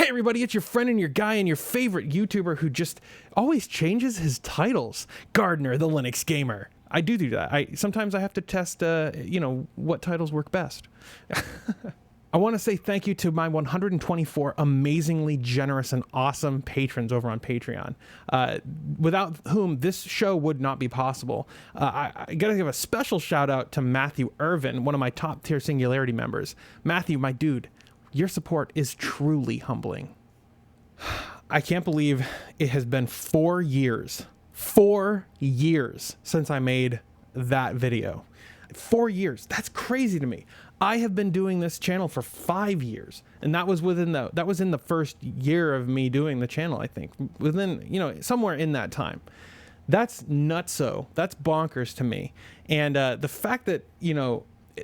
Hey everybody, it's your friend and your guy and your favorite YouTuber who just always changes his titles. Gardiner, the Linux gamer. I do that. Sometimes I have to test, what titles work best. I want to say thank you to my 124 amazingly generous and awesome patrons over on Patreon, without whom this show would not be possible. I got to give a special shout out to Matthew Irvin, one of my top tier Singularity members. Matthew, my dude, your support is truly humbling. I can't believe it has been 4 years. 4 years since I made that video. 4 years. That's crazy to me. I have been doing this channel for 5 years, and that was in the first year of me doing the channel, I think. Within, somewhere in that time. That's nutso. That's bonkers to me. And the fact that,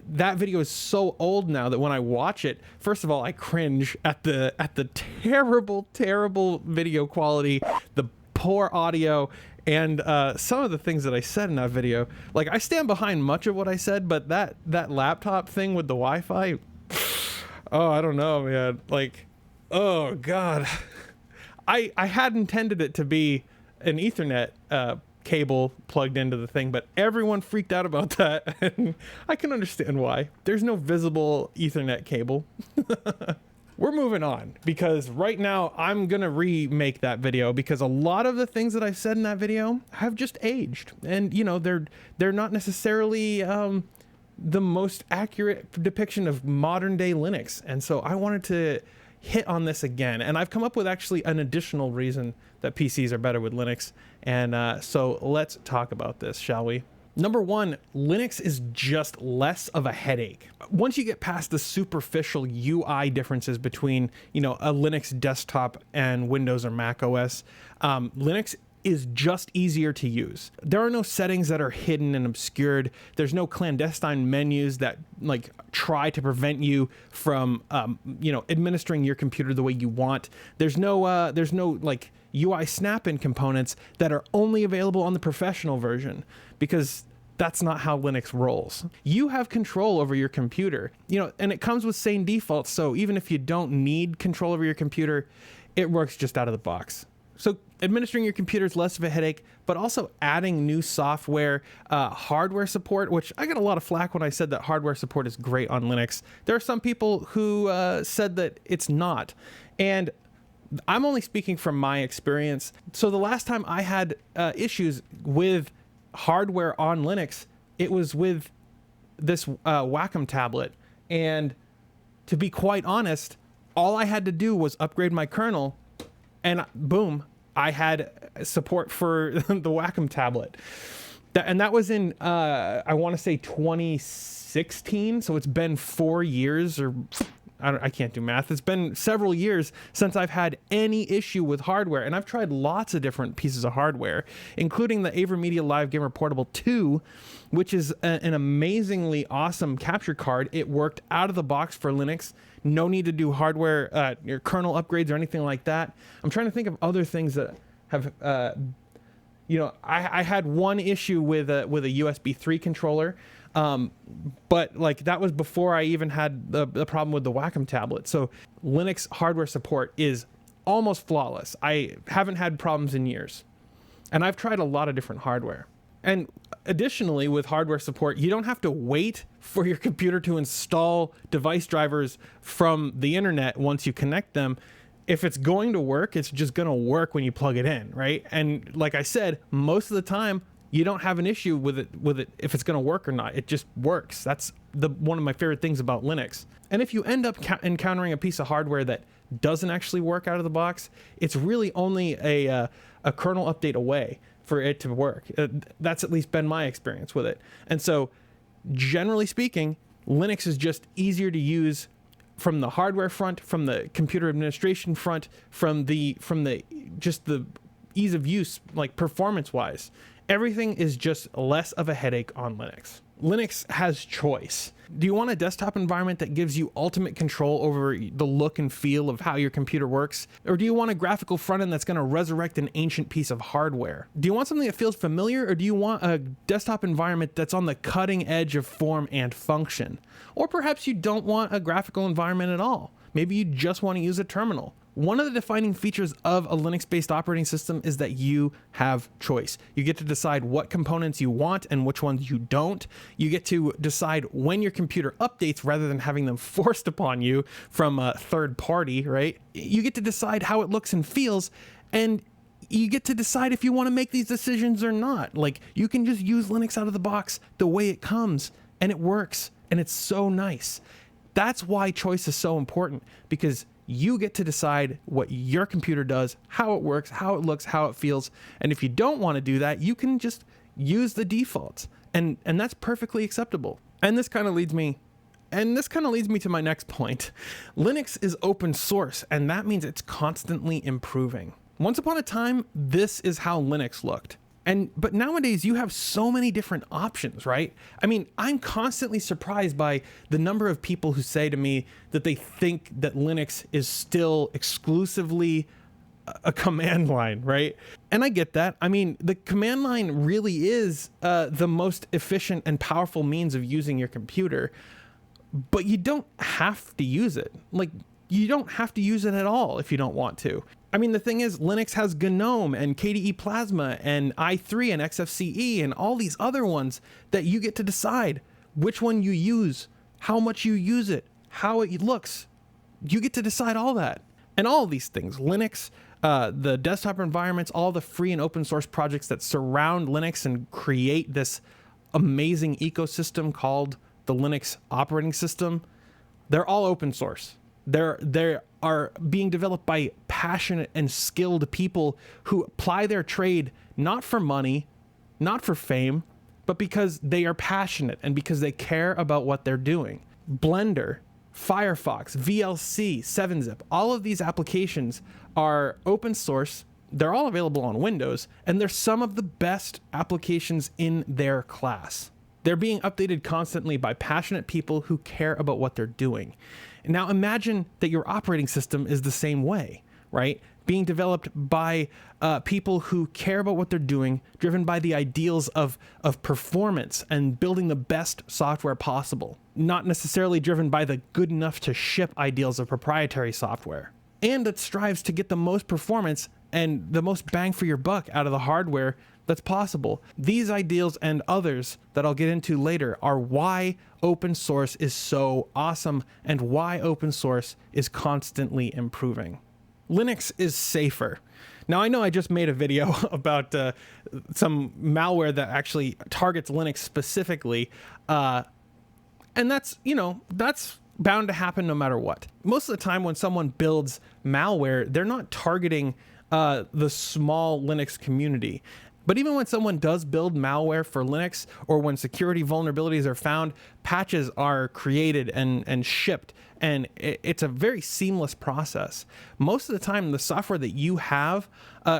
that video is so old now that when I watch it, first of all, I cringe at the terrible video quality, the poor audio, and some of the things that I said in that video. Like, I stand behind much of what I said, but that laptop thing with the Wi-Fi, oh, I don't know, man. Like, oh God. I had intended it to be an Ethernet cable plugged into the thing, but everyone freaked out about that, and I can understand why. There's no visible Ethernet cable. We're moving on, because right now I'm gonna remake that video, because a lot of the things that I said in that video have just aged, and they're not necessarily the most accurate depiction of modern day Linux, and so I wanted to hit on this again. And I've come up with actually an additional reason that PCs are better with Linux, and so let's talk about this, shall we? Number one, Linux is just less of a headache. Once you get past the superficial UI differences between, a Linux desktop and Windows or Mac OS, Linux is just easier to use. There are no settings that are hidden and obscured. There's no clandestine menus that try to prevent you from, administering your computer the way you want. There's no UI snap-in components that are only available on the professional version, because that's not how Linux rolls. You have control over your computer, and it comes with sane defaults. So even if you don't need control over your computer, it works just out of the box. So administering your computer is less of a headache, but also adding new software, hardware support, which I got a lot of flack when I said that hardware support is great on Linux. There are some people who said that it's not. And I'm only speaking from my experience. So the last time I had issues with hardware on Linux, it was with this Wacom tablet. And to be quite honest, all I had to do was upgrade my kernel, and boom, I had support for the Wacom tablet. And that was in, I want to say 2016. So it's been 4 years, or I can't do math. It's been several years since I've had any issue with hardware, and I've tried lots of different pieces of hardware, including the AMD Live Gamer Portable 2, which is an amazingly awesome capture card. It worked out of the box for Linux. No need to do hardware, your kernel upgrades or anything like that. I'm trying to think of other things that have, I had one issue with a USB 3 controller. But that was before I even had the problem with the Wacom tablet. So Linux hardware support is almost flawless. I haven't had problems in years, and I've tried a lot of different hardware. And additionally, with hardware support, you don't have to wait for your computer to install device drivers from the internet once you connect them. If it's going to work, it's just going to work when you plug it in, right? And like I said, most of the time, you don't have an issue with it if it's going to work or not. It just works. That's one of my favorite things about Linux. And if you end up encountering a piece of hardware that doesn't actually work out of the box, it's really only a kernel update away for it to work. That's at least been my experience with it. And so, generally speaking, Linux is just easier to use from the hardware front, from the computer administration front, from the ease of use, performance-wise. Everything is just less of a headache on Linux. Linux has choice. Do you want a desktop environment that gives you ultimate control over the look and feel of how your computer works? Or do you want a graphical front end that's going to resurrect an ancient piece of hardware? Do you want something that feels familiar, or do you want a desktop environment that's on the cutting edge of form and function? Or perhaps you don't want a graphical environment at all. Maybe you just want to use a terminal. One of the defining features of a Linux-based operating system is that you have choice. You get to decide what components you want and which ones you don't. You get to decide when your computer updates rather than having them forced upon you from a third party, right? You get to decide how it looks and feels, and you get to decide if you want to make these decisions or not. Like, you can just use Linux out of the box the way it comes, and it works, and it's so nice. That's why choice is so important, because you get to decide what your computer does, how it works, how it looks, how it feels. And if you don't want to do that, you can just use the defaults. And that's perfectly acceptable. And this kind of leads me to my next point. Linux is open source, and that means it's constantly improving. Once upon a time, this is how Linux looked. But nowadays you have so many different options, right? I mean, I'm constantly surprised by the number of people who say to me that they think that Linux is still exclusively a command line, right? And I get that. I mean, the command line really is the most efficient and powerful means of using your computer, but you don't have to use it. Like, you don't have to use it at all if you don't want to. I mean, the thing is, Linux has GNOME and KDE Plasma and i3 and XFCE and all these other ones that you get to decide which one you use, how much you use it, how it looks. You get to decide all that. And all of these things, Linux, the desktop environments, all the free and open source projects that surround Linux and create this amazing ecosystem called the Linux operating system, they're all open source. They are being developed by passionate and skilled people who apply their trade not for money, not for fame, but because they are passionate and because they care about what they're doing. Blender, Firefox, VLC, 7-Zip, all of these applications are open source. They're all available on Windows, and they're some of the best applications in their class. They're being updated constantly by passionate people who care about what they're doing. Now imagine that your operating system is the same way, right? Being developed by people who care about what they're doing, driven by the ideals of performance and building the best software possible, not necessarily driven by the good enough to ship ideals of proprietary software. And that strives to get the most performance and the most bang for your buck out of the hardware that's possible. These ideals and others that I'll get into later are why open source is so awesome and why open source is constantly improving. Linux is safer. Now, I know I just made a video about some malware that actually targets Linux specifically, and that's bound to happen no matter what. Most of the time when someone builds malware, they're not targeting the small Linux community. But even when someone does build malware for Linux, or when security vulnerabilities are found, patches are created and shipped, and it's a very seamless process. Most of the time, the software that you have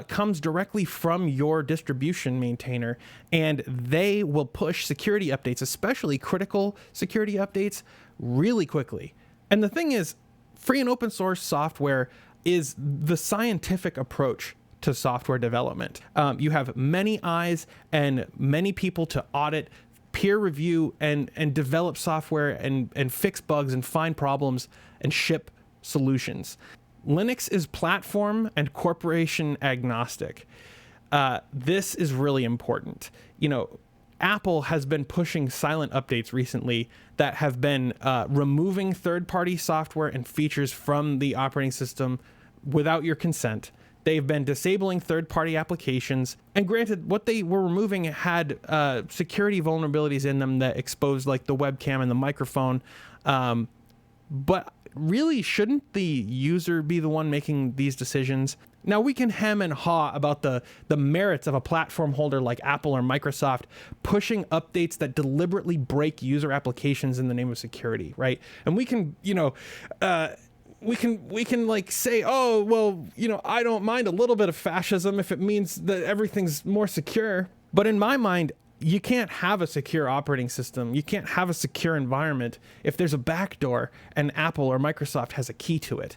comes directly from your distribution maintainer, and they will push security updates, especially critical security updates, really quickly. And the thing is, free and open source software is the scientific approach to software development. You have many eyes and many people to audit, peer review, and develop software and fix bugs and find problems and ship solutions. Linux is platform and corporation agnostic. This is really important. Apple has been pushing silent updates recently that have been removing third-party software and features from the operating system without your consent. They've been disabling third-party applications, and granted, what they were removing had security vulnerabilities in them that exposed like the webcam and the microphone. But really, shouldn't the user be the one making these decisions? Now, we can hem and haw about the merits of a platform holder like Apple or Microsoft pushing updates that deliberately break user applications in the name of security, right? And we can, we can like say, oh, well, I don't mind a little bit of fascism if it means that everything's more secure. But in my mind, you can't have a secure operating system. You can't have a secure environment if there's a backdoor and Apple or Microsoft has a key to it.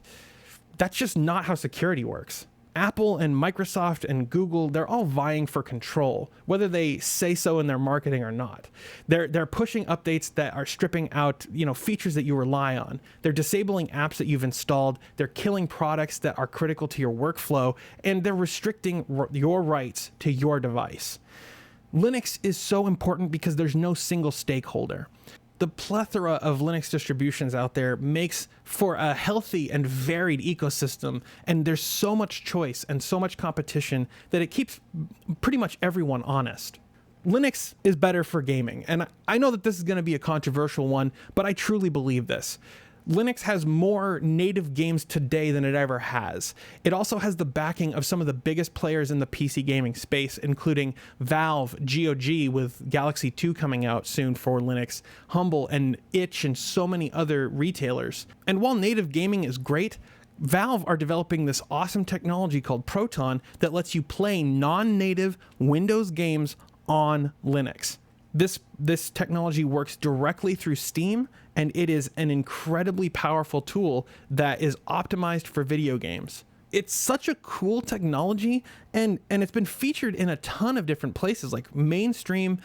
That's just not how security works. Apple and Microsoft and Google, they're all vying for control, whether they say so in their marketing or not. They're pushing updates that are stripping out, features that you rely on. They're disabling apps that you've installed. They're killing products that are critical to your workflow, and they're restricting your rights to your device. Linux is so important because there's no single stakeholder. The plethora of Linux distributions out there makes for a healthy and varied ecosystem, and there's so much choice and so much competition that it keeps pretty much everyone honest. Linux is better for gaming, and I know that this is going to be a controversial one, but I truly believe this. Linux has more native games today than it ever has. It also has the backing of some of the biggest players in the PC gaming space, including Valve, GOG with Galaxy 2 coming out soon for Linux, Humble and Itch, and so many other retailers. And while native gaming is great, Valve are developing this awesome technology called Proton that lets you play non-native Windows games on Linux. This technology works directly through Steam, and it is an incredibly powerful tool that is optimized for video games. It's such a cool technology, and it's been featured in a ton of different places, like mainstream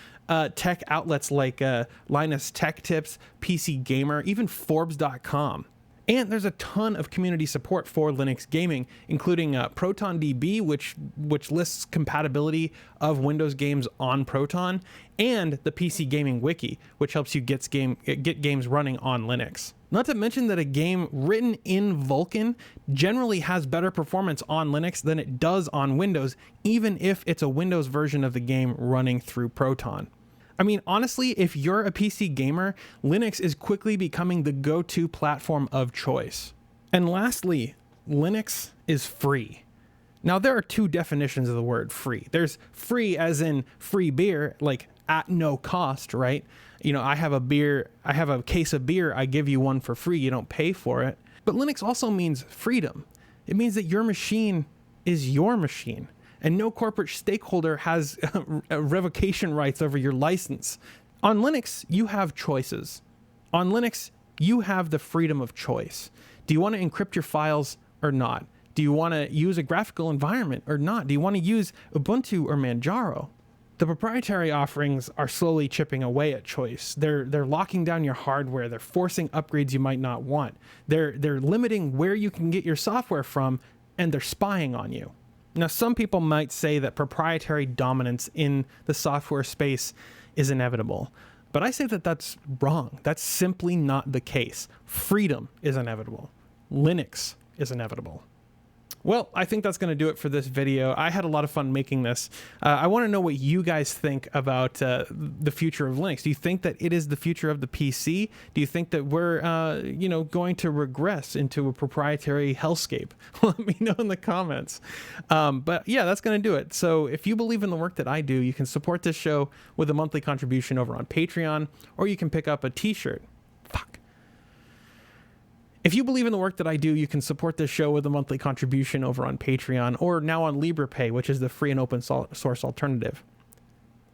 tech outlets like Linus Tech Tips, PC Gamer, even Forbes.com. And there's a ton of community support for Linux gaming, including ProtonDB, which lists compatibility of Windows games on Proton, and the PC Gaming Wiki, which helps you get games running on Linux. Not to mention that a game written in Vulkan generally has better performance on Linux than it does on Windows, even if it's a Windows version of the game running through Proton. I mean, honestly, if you're a PC gamer, Linux is quickly becoming the go-to platform of choice. And lastly, Linux is free. Now, there are two definitions of the word free. There's free as in free beer, like at no cost, right? I have a case of beer, I give you one for free, you don't pay for it. But Linux also means freedom. It means that your machine is your machine, and no corporate stakeholder has revocation rights over your license. On Linux, you have choices. On Linux, you have the freedom of choice. Do you want to encrypt your files or not? Do you want to use a graphical environment or not? Do you want to use Ubuntu or Manjaro? The proprietary offerings are slowly chipping away at choice. They're locking down your hardware. They're forcing upgrades you might not want. They're limiting where you can get your software from, and they're spying on you. Now, some people might say that proprietary dominance in the software space is inevitable, but I say that that's wrong. That's simply not the case. Freedom is inevitable. Linux is inevitable. Well, I think that's going to do it for this video. I had a lot of fun making this. I want to know what you guys think about the future of Linux. Do you think that it is the future of the PC? Do you think that we're, going to regress into a proprietary hellscape? Let me know in the comments. But yeah, that's going to do it. So if you believe in the work that I do, you can support this show with a monthly contribution over on Patreon, or you can pick up a t-shirt. If you believe in the work that I do, you can support this show with a monthly contribution over on Patreon, or now on LBRY, which is the free and open source alternative.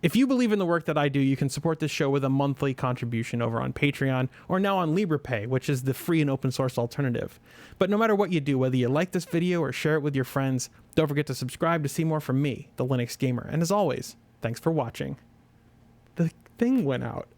If you believe in the work that I do, you can support this show with a monthly contribution over on Patreon, or now on LBRY, which is the free and open source alternative. But no matter what you do, whether you like this video or share it with your friends, don't forget to subscribe to see more from me, the Linux Gamer. And as always, thanks for watching. The thing went out.